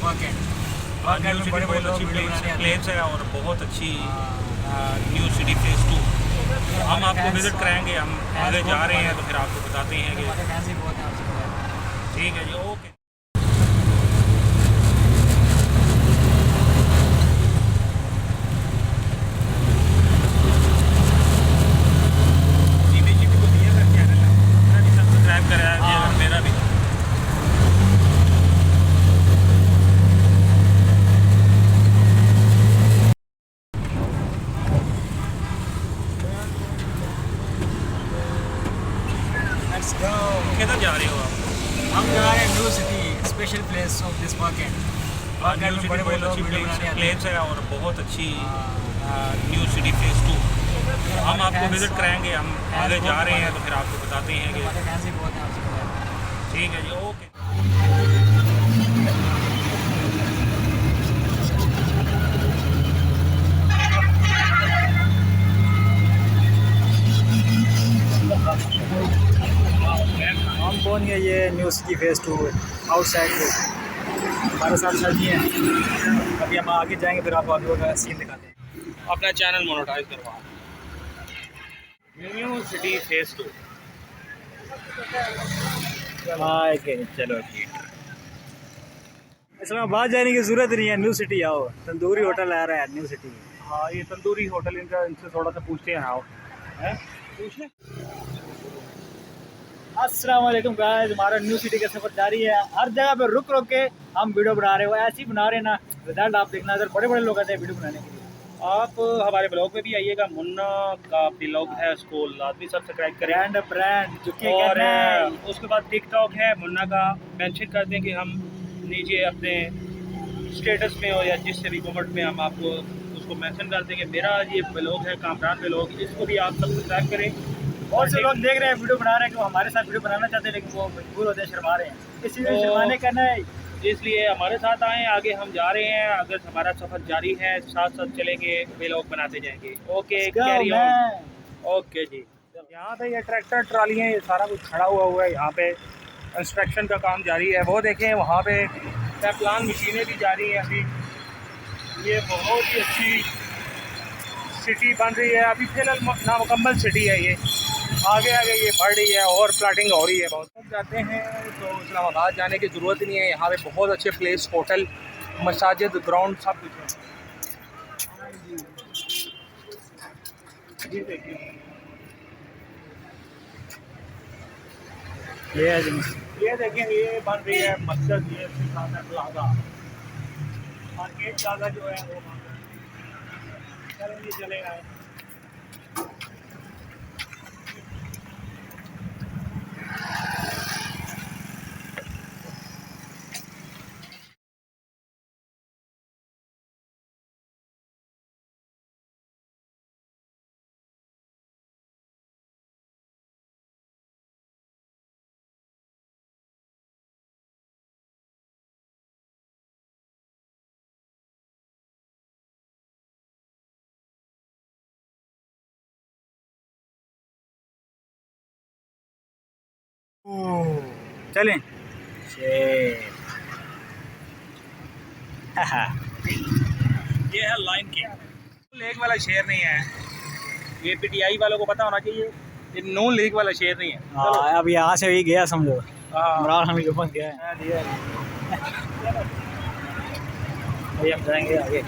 New city बहुत अच्छी place है और बहुत अच्छी न्यू सिटी फेज 2 हम आपको विजिट कराएंगे। हम आगे जा रहे हैं तो फिर आपको बताते हैं कि ठीक है जी, ओके। सब्सक्राइब कराया मेरा भी। किधर जा रहे हो आप? हम जा रहे हैं new city, special place of this market. New city बहुत अच्छी प्लेस है और बहुत अच्छी न्यू सिटी फेज 2 हम आपको विजिट कराएंगे। हम आगे जा रहे हैं तो फिर आपको बताते हैं कि ठीक है जी, ओके। हम पहुंच गए ये न्यू सिटी फेज 2 आउटसाइड पे। हमारे साथ सर जी हैं। अभी हम आगे जाएंगे फिर आपको आगे का सीन दिखाते हैं। अपना चैनल मोनेटाइज करवा न्यू सिटी फेज 2। चलो ठीक। इस्लामाबाद जाने की जरूरत नहीं है, न्यू सिटी आओ। तंदूरी होटल आ रहा है न्यू सिटी। हाँ, ये तंदूरी होटल इनसे थोड़ा सा पूछते हैं। आओ पूछने। अस्सलाम वालेकुम गाइस, हमारा न्यू सिटी का सफर जारी है। हर जगह पे रुक रुक के हम वीडियो बना रहे हो, ऐसे ही बना रहे हैं ना। रिजल्ट आप देखना, इधर बड़े बड़े लोग आते हैं वीडियो बनाने के लिए। आप हमारे ब्लॉग में भी आइएगा। मुन्ना का ब्लॉग है, उसको लाजमी सब्सक्राइब करें। ब्रांड और उसके बाद टिकटॉक है मुन्ना का, मेंशन कर दें कि हम नीचे अपने स्टेटस में हो या जिससे भी कमेंट में हम आपको उसको मेंशन कर देंगे। मेरा ये ब्लॉग है कामरान ब्लॉग, इसको भी आप सब्सक्राइब करें। बहुत से लोग देख रहे हैं वीडियो बना रहे हैं कि वो हमारे साथ वीडियो बनाना चाहते हैं, लेकिन वो मजबूर होते हैं, शर्मा रहे हैं। इसीलिए शर्माने का नहीं, इसलिए हमारे साथ आएँ। आगे हम जा रहे हैं, अगर हमारा सफ़र जारी है, साथ साथ चलेंगे, व्लॉग बनाते जाएंगे। Okay, carry on. ओके जी। यहाँ पे ये ट्रैक्टर ट्रालियाँ ये सारा कुछ खड़ा हुआ है। यहाँ पे कंस्ट्रक्शन का काम जारी है। वो देखें वहाँ पे प्लान मशीनें भी जारी हैं अभी। ये बहुत ही अच्छी सिटी बन रही है। अभी फिलहाल नामुकम्मल सिटी है ये। आगे आगे ये बढ़ रही है और प्लाटिंग हो रही है। बहुत लोग जाते हैं तो इस्लामाबाद जाने की ज़रूरत ही नहीं है। यहाँ पे बहुत अच्छे प्लेस, होटल, मसाजिद, ग्राउंड सब कुछ है। ये देखिए, ये देखें, ये बन रही है मस्जिद। ये प्लाजा, मार्केट प्लाजा जो है वो चलेंगे, चले आए। चलें। ये है लाइन के लेक वाला शेर नहीं है। ये पीटीआई वालों को पता होना चाहिए, ये नून लीग वाला शेर नहीं है। हाँ, अब यहाँ से भी गया समझो। हाँ, इमरान हामिद के पास गया है। अभी हम जाएंगे आगे।